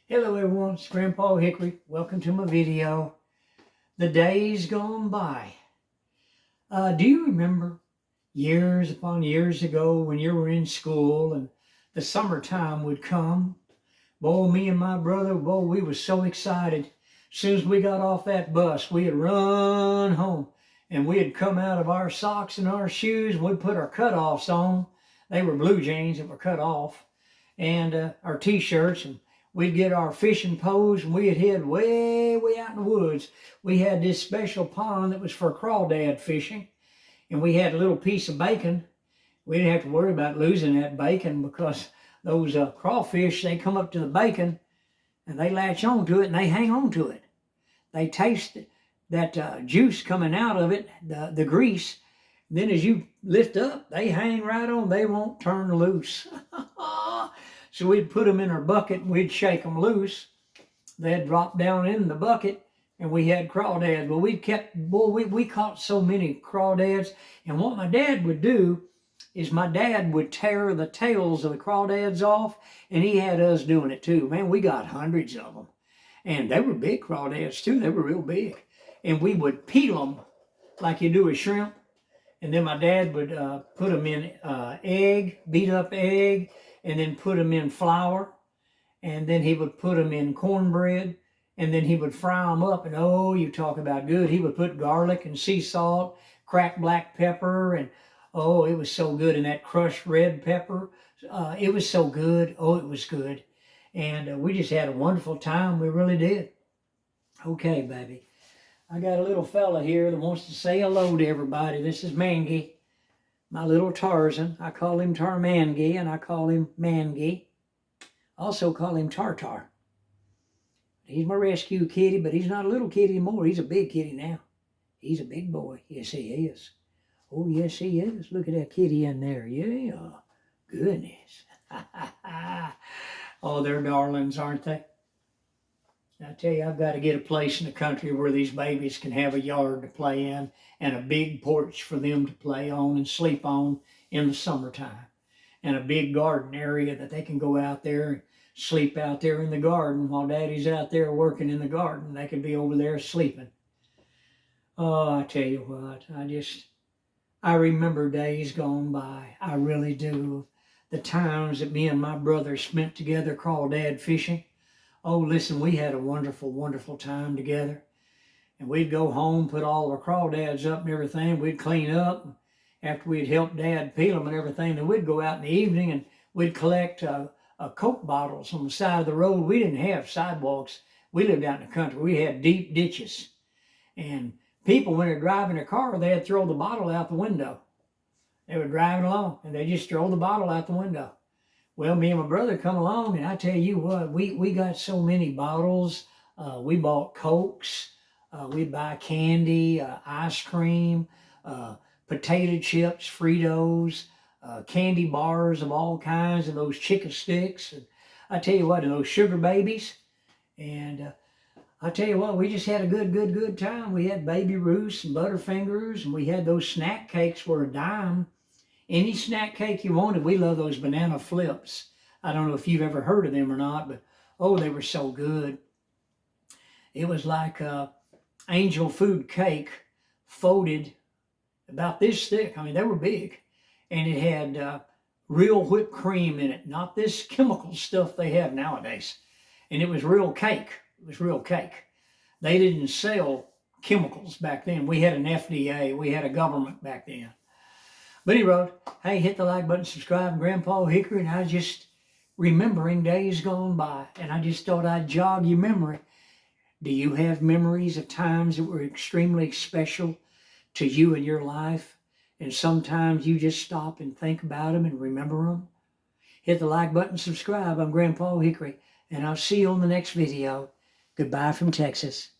Hello everyone, it's Grandpa Hickory. Welcome to my video. The days gone by. Do you remember years upon years ago when you were in school and the summertime would come? Boy, me and my brother, boy, we was so excited. As soon as we got off that bus, we'd run home and we'd come out of our socks and our shoes and we'd put our cutoffs on. They were blue jeans that were cut off, and our t-shirts, and we'd get our fishing poles and we'd head way out in the woods. We had this special pond that was for crawdad fishing, and we had a little piece of bacon. We didn't have to worry about losing that bacon because those crawfish, they come up to the bacon and they latch on to it and they hang on to it. They taste that juice coming out of it, the grease. And then as you lift up, they hang right on. They won't turn loose. So we'd put them in our bucket and we'd shake them loose. They'd drop down in the bucket and we had crawdads. Well, we caught so many crawdads. And what my dad would do is my dad would tear the tails of the crawdads off, and he had us doing it too. Man, we got hundreds of them. And they were big crawdads too. They were real big. And we would peel them like you do a shrimp. And then my dad would put them in egg, beat up egg, and then put them in flour. And then he would put them in cornbread. And then he would fry them up. And oh, you talk about good. He would put garlic and sea salt, cracked black pepper, and oh, it was so good. And that crushed red pepper, it was so good. Oh, it was good. And we just had a wonderful time. We really did. Okay, baby. I got a little fella here that wants to say hello to everybody. This is Mangy, my little Tarzan. I call him Tarmangy, and I call him Mangy. Also call him Tartar. He's my rescue kitty, but he's not a little kitty anymore. He's a big kitty now. He's a big boy. Yes, he is. Oh, yes, he is. Look at that kitty in there. Yeah. Goodness. Oh, they're darlings, aren't they? I tell you, I've got to get a place in the country where these babies can have a yard to play in and a big porch for them to play on and sleep on in the summertime, and a big garden area that they can go out there and sleep out there in the garden while Daddy's out there working in the garden. They could be over there sleeping. Oh, I tell you what, I remember days gone by. I really do. The times that me and my brother spent together crawdad fishing. Oh, listen, we had a wonderful, wonderful time together. And we'd go home, put all our crawdads up and everything. We'd clean up. After we'd help Dad peel them and everything, then we'd go out in the evening and we'd collect Coke bottles on the side of the road. We didn't have sidewalks. We lived out in the country. We had deep ditches. And people, when they're driving a car, they'd throw the bottle out the window. They were driving along and they just throw the bottle out the window. Well, me and my brother come along, and I tell you what, we got so many bottles. We bought Cokes. We'd buy candy, ice cream, potato chips, Fritos, candy bars of all kinds, and those chicken sticks. And I tell you what, and those sugar babies. And I tell you what, we just had a good time. We had Baby Ruths and Butterfingers, and we had those snack cakes for a dime. Any snack cake you wanted. We love those banana flips. I don't know if you've ever heard of them or not, but oh, they were so good. It was like angel food cake folded about this thick. I mean, they were big. And it had real whipped cream in it, not this chemical stuff they have nowadays. And it was real cake. It was real cake. They didn't sell chemicals back then. We had an FDA. We had a government back then. But anyway, hey, hit the like button, subscribe, Grandpa Hickory, and I was just remembering days gone by, and I just thought I'd jog your memory. Do you have memories of times that were extremely special to you in your life, and sometimes you just stop and think about them and remember them? Hit the like button, subscribe. I'm Grandpa Hickory, and I'll see you on the next video. Goodbye from Texas.